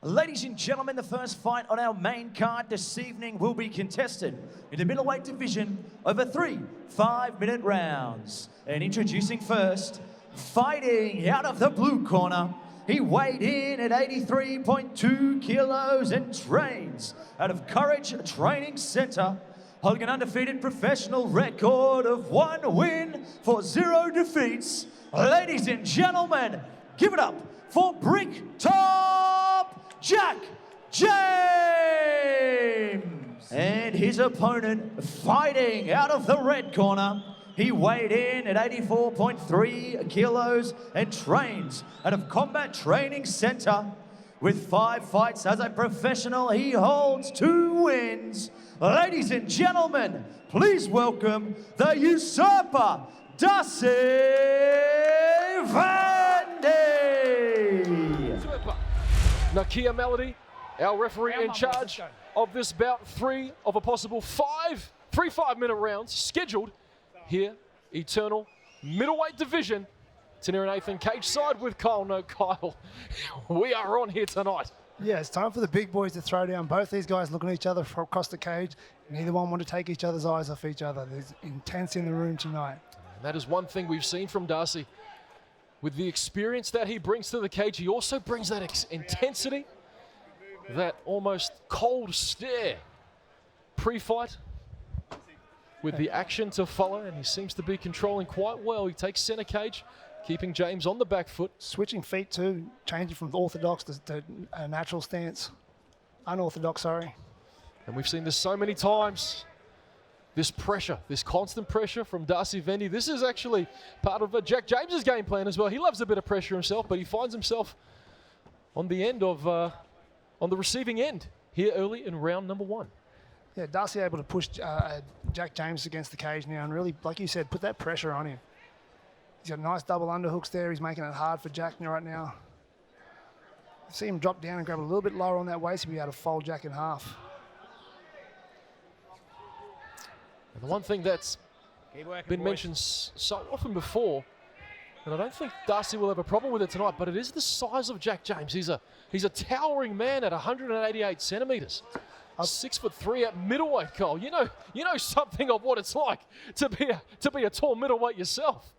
Ladies and gentlemen, the first fight on our main card this evening will be contested in the middleweight division over 3 5-minute rounds. And introducing first, fighting out of the blue corner, he weighed in at 83.2 kilos and trains out of Courage Training Centre, holding an undefeated professional record of 1 win for 0 defeats. Ladies and gentlemen, give it up for Brick Top Jack James! And his opponent, fighting out of the red corner, he weighed in at 84.3 kilos and trains out of Combat Training Centre. With 5 fights as a professional, he holds 2 wins. Ladies and gentlemen, please welcome the usurper, Darcy Vendy! Nakia Melody, our referee in charge of this bout, 3 of a possible 5 5-minute rounds scheduled here, Eternal Middleweight Division. Tanir and Nathan cage side with Kyle. No, Kyle, we are on here tonight. Yeah, it's time for the big boys to throw down. Both these guys looking at each other from across the cage. Neither one want to take each other's eyes off each other. There's intense in the room tonight. And that is one thing we've seen from Darcy. With the experience that he brings to the cage, he also brings that intensity, that almost cold stare pre-fight with the action to follow, and he seems to be controlling quite well. He takes center cage, keeping James on the back foot. Switching feet too, changing from orthodox to a natural stance. Unorthodox, sorry. And we've seen this so many times. This pressure, this constant pressure from Darcy Vendy. This is actually part of Jack James's game plan as well. He loves a bit of pressure himself, but he finds himself on the end of, on the receiving end here early in round number 1. Yeah, Darcy able to push Jack James against the cage now and really, like you said, put that pressure on him. He's got nice double underhooks there. He's making it hard for Jack right now. See him drop down and grab a little bit lower on that waist, he'll be able to fold Jack in half. And the one thing that's been mentioned so often before, and I don't think Darcy will have a problem with it tonight, but it is the size of Jack James. He's a towering man at 188 centimetres. 6'3" at middleweight, Cole. You know something of what it's like to be a tall middleweight yourself.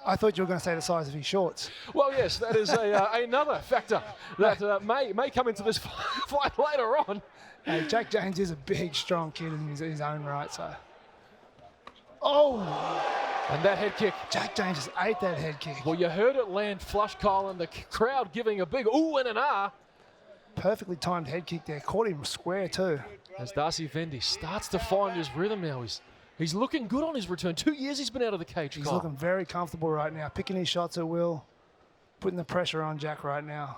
I thought you were going to say the size of his shorts. Well, yes, that is another factor that may come into this fight later on. Hey, Jack James is a big, strong kid in his own right, so. Oh! And that head kick. Jack James just ate that head kick. Well, you heard it land flush, Kyle, and the crowd giving a big ooh and an ah. Perfectly timed head kick there. Caught him square too. As Darcy Vendy starts to find his rhythm now. He's looking good on his return. 2 years he's been out of the cage, He's Kyle. looking very comfortable right now. Picking his shots at will. Putting the pressure on Jack right now.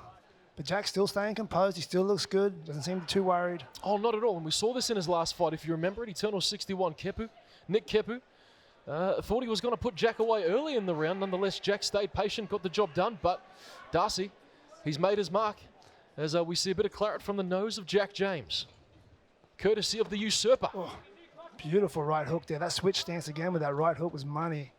But Jack's still staying composed. He still looks good. Doesn't seem too worried. Oh, not at all. And we saw this in his last fight. If you remember it, Eternal 61, Nick Kepu. Thought he was going to put Jack away early in the round. Nonetheless, Jack stayed patient, got the job done. But Darcy, he's made his mark. As we see a bit of claret from the nose of Jack James. Courtesy of the usurper. Oh, beautiful right hook there. That switch stance again with that right hook was money.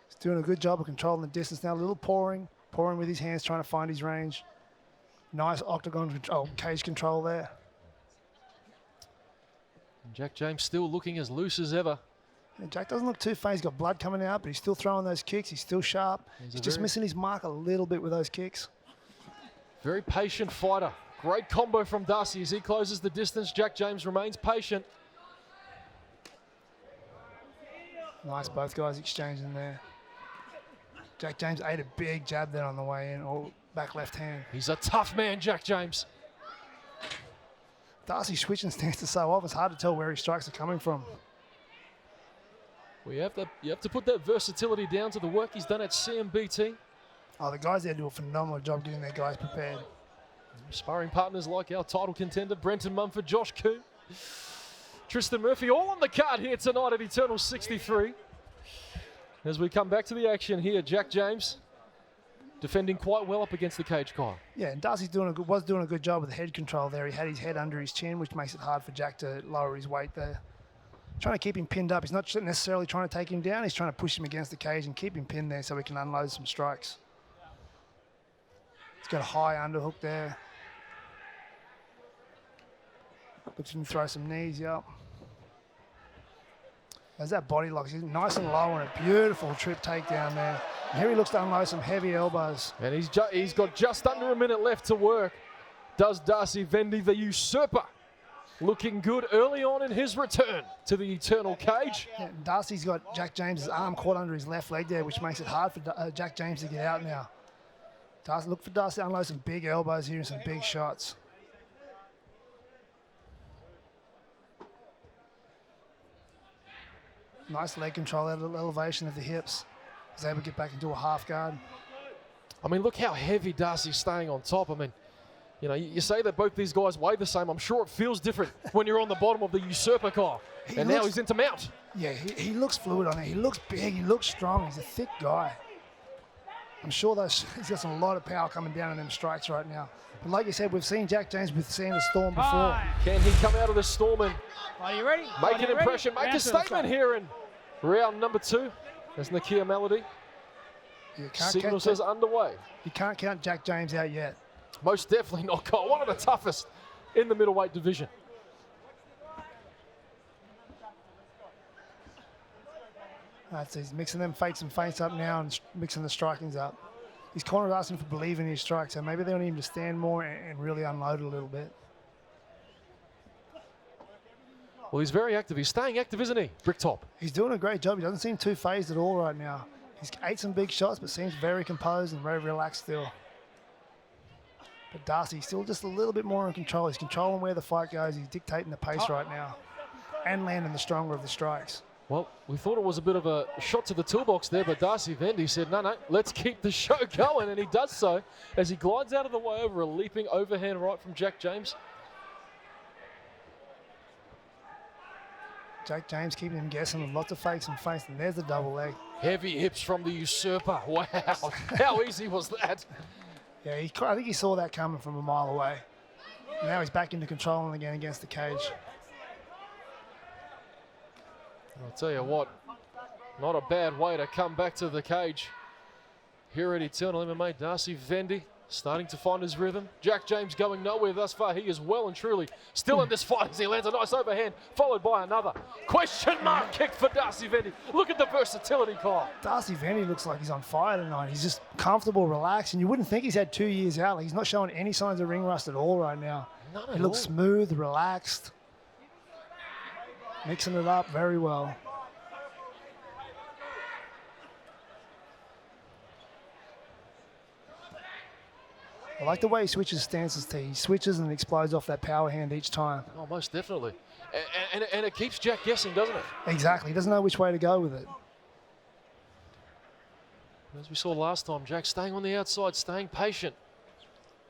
He's doing a good job of controlling the distance now. A little pouring with his hands, trying to find his range. Nice octagon cage control there. And Jack James still looking as loose as ever. Yeah, Jack doesn't look too faint. He's got blood coming out, but he's still throwing those kicks. He's still sharp. He's just missing his mark a little bit with those kicks. Very patient fighter. Great combo from Darcy as he closes the distance. Jack James remains patient. Nice, both guys exchanging there. Jack James ate a big jab there on the way in, or back left hand. He's a tough man, Jack James. Darcy switching stances so off, it's hard to tell where his strikes are coming from. Well, you have to put that versatility down to the work he's done at CMBT. Oh, the guys there do a phenomenal job getting their guys prepared. Sparring partners like our title contender, Brenton Mumford, Josh Kuhn, Tristan Murphy, all on the card here tonight at Eternal 63. As we come back to the action here, Jack James defending quite well up against the cage, Kyle. Yeah, and Darcy's was doing a good job with the head control there. He had his head under his chin, which makes it hard for Jack to lower his weight there. Trying to keep him pinned up. He's not necessarily trying to take him down. He's trying to push him against the cage and keep him pinned there so he can unload some strikes. He's got a high underhook there. Looks him to throw some knees, yep. There's that body lock. He's nice and low and a beautiful trip takedown there. And here he looks to unload some heavy elbows. And he's got just under a minute left to work. Does Darcy Vendy, the usurper, looking good early on in his return to the eternal cage. Yeah, Darcy's got Jack James's arm caught under his left leg there, which makes it hard for Jack James to get out now. Look for Darcy to unload some big elbows here and some big shots. Nice leg control at the elevation of the hips. He's able to get back into a half guard. I mean, look how heavy Darcy's staying on top. I mean, you know, you say that both these guys weigh the same. I'm sure it feels different when you're on the bottom of the usurper car. And now he's into mount. Yeah, he looks fluid on it. He looks big. He looks strong. He's a thick guy. I'm sure he's got a lot of power coming down in them strikes right now. But like you said, we've seen Jack James with the storm before. Can he come out of the storm and Are you ready? make an impression, make a statement here in round number 2? As Nakia Melody signal says underway. You can't count Jack James out yet. Most definitely not, Kyle. One of the toughest in the middleweight division. He's mixing them fakes and feints up now and mixing the strikings up. His corner asking for believing in his strike, so maybe they want him to stand more and really unload a little bit. Well, he's very active. He's staying active, isn't he, Bricktop? He's doing a great job. He doesn't seem too phased at all right now. He's ate some big shots, but seems very composed and very relaxed still. But Darcy still just a little bit more in control. He's controlling where the fight goes. He's dictating the pace right now and landing the stronger of the strikes. Well, we thought it was a bit of a shot to the toolbox there, but Darcy Vendy said, no, let's keep the show going, and he does so as he glides out of the way over a leaping overhand right from Jack James. Jack James keeping him guessing with lots of fakes and feints, and there's the double leg. Heavy hips from the usurper. Wow, how easy was that? Yeah, I think he saw that coming from a mile away. Now he's back into controlling again against the cage. I'll tell you what, not a bad way to come back to the cage. Here at Eternal MMA, Darcy Vendy starting to find his rhythm. Jack James going nowhere thus far. He is well and truly still in this fight as he lands a nice overhand, followed by another question mark kick for Darcy Vendy. Look at the versatility, Kyle. Darcy Vendy looks like he's on fire tonight. He's just comfortable, relaxed, and you wouldn't think he's had 2 years out. Like, he's not showing any signs of ring rust at all right now. He looks smooth, relaxed, mixing it up very well. I like the way he switches stances too. He switches and explodes off that power hand each time. Oh, most definitely. And it keeps Jack guessing, doesn't it? Exactly. He doesn't know which way to go with it. As we saw last time, Jack staying on the outside, staying patient.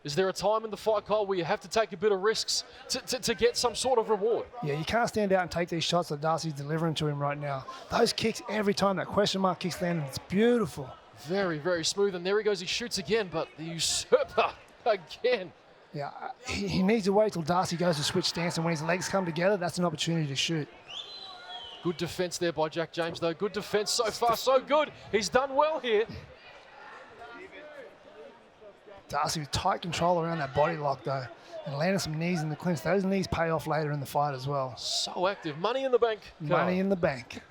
Is there a time in the fight, Kyle, where you have to take a bit of risks to get some sort of reward? Yeah, you can't stand out and take these shots that Darcy's delivering to him right now. Those kicks, every time that question mark kick's landing, it's beautiful. Very, very smooth. And there he goes. He shoots again, but the usurper again. Yeah, he needs to wait till Darcy goes to switch stance, and when his legs come together, that's an opportunity to shoot. Good defense there by Jack James, though. Good defense so far, so good. He's done well here. Darcy with tight control around that body lock, though, and landing some knees in the clinch. Those knees pay off later in the fight as well. So active. Money in the bank. Money in the bank.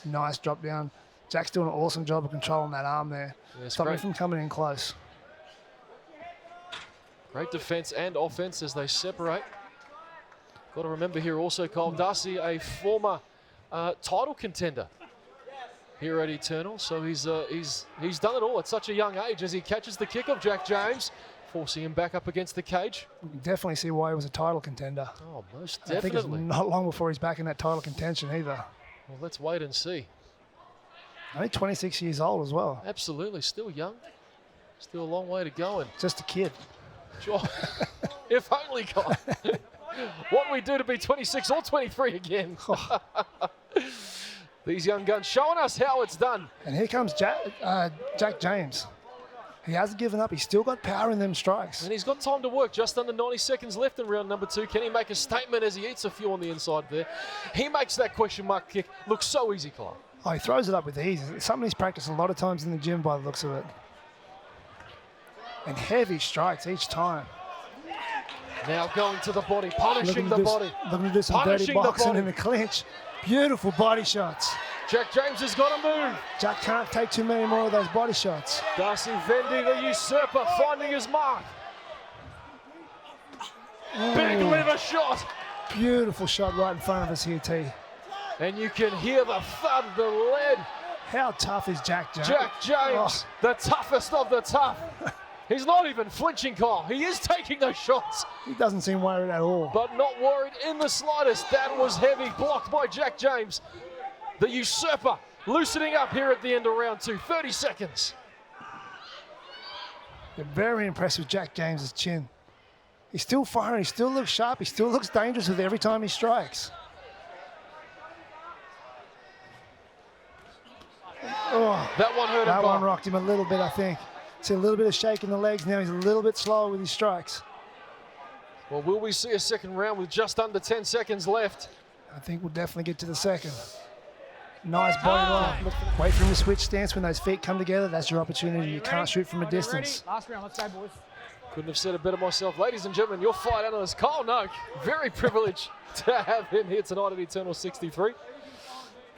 Nice drop down. Jack's doing an awesome job of controlling that arm there. Yes, stopping great. from coming in close. Great defense and offense as they separate. Got to remember here also, Kyle, Darcy, a former title contender here at Eternal. So he's done it all at such a young age as he catches the kick of Jack James, forcing him back up against the cage. You can definitely see why he was a title contender. Oh, most definitely. I think it's not long before he's back in that title contention either. Well, let's wait and see. Only 26 years old as well. Absolutely, still young. Still a long way to go. And just a kid. Sure. If only, Kyle. What we do to be 26 or 23 again. These young guns showing us how it's done. And here comes Jack James. He hasn't given up. He's still got power in them strikes. And he's got time to work. Just under 90 seconds left in round number 2. Can he make a statement as he eats a few on the inside there? He makes that question mark kick look so easy, Kyle. Oh, he throws it up with ease. It's something he's practiced a lot of times in the gym by the looks of it. And heavy strikes each time. Now going to the body, punishing the body. Looking to do some dirty boxing in the clinch. Beautiful body shots. Jack James has got to move. Jack can't take too many more of those body shots. Darcy Vendy, the usurper, finding his mark. Big liver shot. Beautiful shot right in front of us here, T. And you can hear the thud, the lead. How tough is Jack James? Jack James, the toughest of the tough. He's not even flinching, Kyle. He is taking those shots. He doesn't seem worried at all. But not worried in the slightest. That was heavy, blocked by Jack James. The usurper loosening up here at the end of round 2. 30 seconds. They're very impressed with Jack James's chin. He's still firing. He still looks sharp. He still looks dangerous with every time he strikes. Oh, that one hurt him. That one rocked him a little bit, I think. See a little bit of shake in the legs now. He's a little bit slower with his strikes. Well, will we see a second round with just under 10 seconds left? I think we'll definitely get to the second. Nice body line. Wait for him to switch stance when those feet come together. That's your opportunity. You can't shoot from a distance. Last round, let's go, boys. Couldn't have said it better myself. Ladies and gentlemen, your fight analyst, Kyle Noak. Very privileged to have him here tonight at Eternal 63.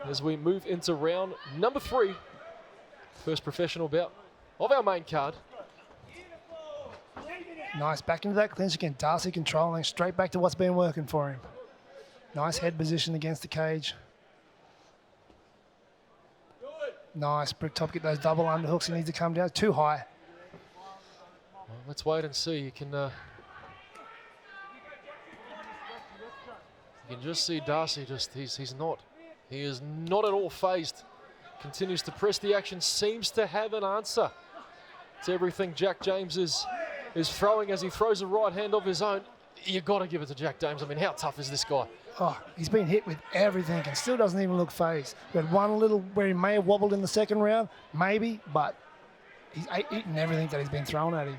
As we move into round number 3. First professional bout of our main card. Nice, back into that clinch again. Darcy controlling, straight back to what's been working for him. Nice head position against the cage. Nice, Bricktop get those double underhooks. He needs to come down, too high. Well, let's wait and see. You can just see Darcy, he is not at all phased. Continues to press the action, seems to have an answer to everything Jack James is throwing as he throws a right hand of his own. You got to give it to Jack James. I mean, how tough is this guy? Oh, he's been hit with everything and still doesn't even look phased. We had one little where he may have wobbled in the second round, maybe, but he's eaten everything that he's been thrown at him.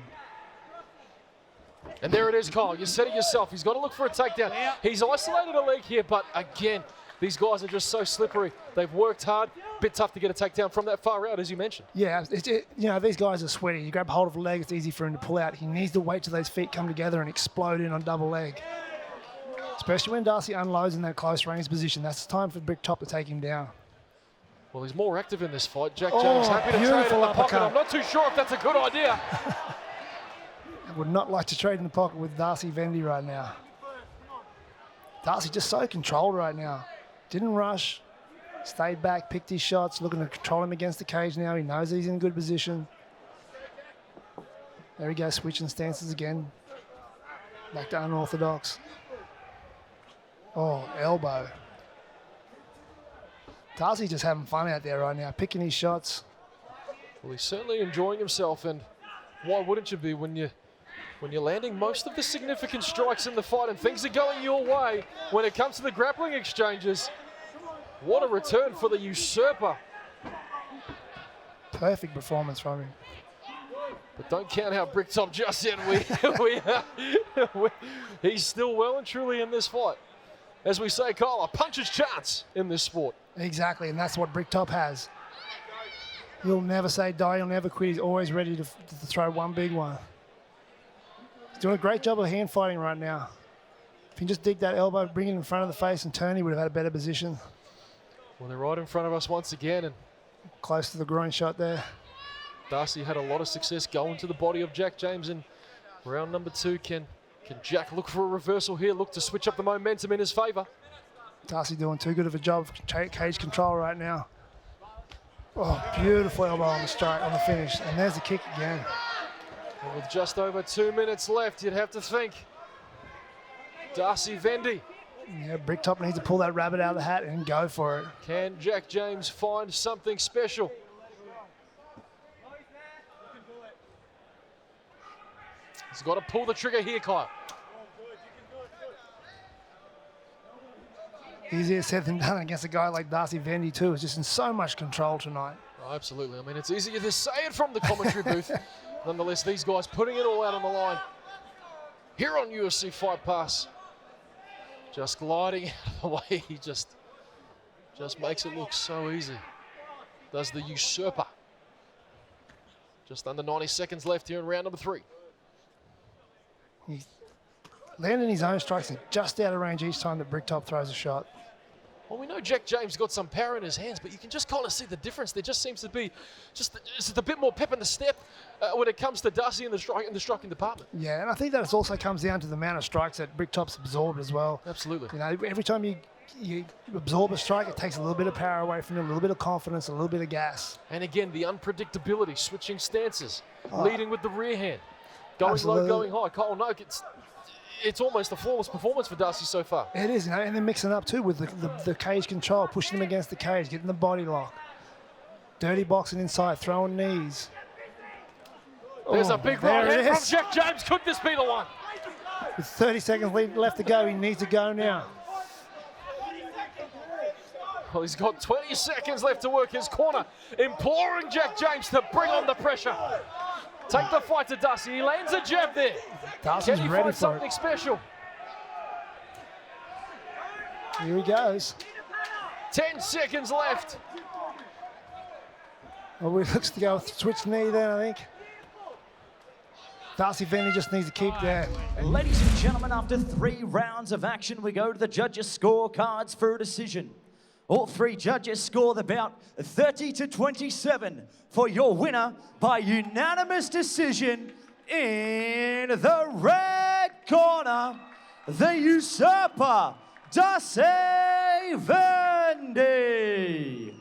And there it is, Kyle. You said it yourself. He's got to look for a takedown. He's isolated a leg here, but again, these guys are just so slippery. They've worked hard. Bit tough to get a takedown from that far out, as you mentioned. Yeah, these guys are sweaty. You grab hold of a leg, it's easy for him to pull out. He needs to wait till those feet come together and explode in on double leg. Especially when Darcy unloads in that close range position. That's the time for Bricktop to take him down. Well, he's more active in this fight. Jack James happy to trade in the pocket. I'm not too sure if that's a good idea. I would not like to trade in the pocket with Darcy Vendy right now. Darcy just so controlled right now. Didn't rush, stayed back, picked his shots, looking to control him against the cage now. He knows he's in a good position. There he goes, switching stances again. Back to unorthodox. Oh, elbow. Darcy just having fun out there right now, picking his shots. Well, he's certainly enjoying himself, and why wouldn't you be when you're landing most of the significant strikes in the fight and things are going your way when it comes to the grappling exchanges? What a return for the usurper. Perfect performance from him. But don't count out Bricktop just yet. He's still well and truly in this fight. As we say, Kyle, a puncher's chance in this sport. Exactly, and that's what Bricktop has. He'll never say die, he'll never quit. He's always ready to throw one big one. He's doing a great job of hand fighting right now. If he can just dig that elbow, bring it in front of the face and turn, he would have had a better position. Well, they're right in front of us once again, and close to the groin shot there. Darcy had a lot of success going to the body of Jack James in round number 2. Can Jack look for a reversal here, look to switch up the momentum in his favour? Darcy doing too good of a job of cage control right now. Oh, beautiful elbow on the strike, on the finish. And there's the kick again. And with just over 2 minutes left, you'd have to think Darcy Vendy. Yeah, Bricktop needs to pull that rabbit out of the hat and go for it. Can Jack James find something special? He's got to pull the trigger here, Kyle. Easier said than done against a guy like Darcy Vendy too. He's just in so much control tonight. Oh, absolutely. I mean, it's easier to say it from the commentary booth. Nonetheless, these guys putting it all out on the line here on UFC Fight Pass. Just gliding out of the way. He just makes it look so easy. Does the usurper. Just under 90 seconds left here in round number 3. He's landing his own strikes and just out of range each time that Bricktop throws a shot. Well, we know Jack James got some power in his hands, but you can just kind of see the difference. There just seems to be just a bit more pep in the step when it comes to Darcy in the striking department. Yeah, and I think that it also comes down to the amount of strikes that Bricktop's absorbed as well. Absolutely. You know, every time you absorb a strike, it takes a little bit of power away from him, a little bit of confidence, a little bit of gas. And again, the unpredictability, switching stances, leading with the rear hand, going Absolutely. low, going high. Kyle Noak, it's almost a flawless performance for Darcy so far. It is, you know, and then mixing up too with the cage control, pushing him against the cage, getting the body lock. Dirty boxing inside, throwing knees. There's a big right there it hand from is. Jack James. Could this be the one? With 30 seconds left to go, he needs to go now. Well, he's got 20 seconds left to work his corner, imploring Jack James to bring on the pressure. Take the fight to Darcy. He lands a jab there. Darcy's Can he ready find for something it. special? Here he goes. 10 seconds left. Well, he looks to go with switch knee then, I think. Darcy Vendy just needs to keep there. Ladies and gentlemen, after 3 rounds of action, we go to the judges' scorecards for a decision. All 3 judges scored about 30-27 for your winner by unanimous decision in the red corner, the usurper, Darcy Vendy.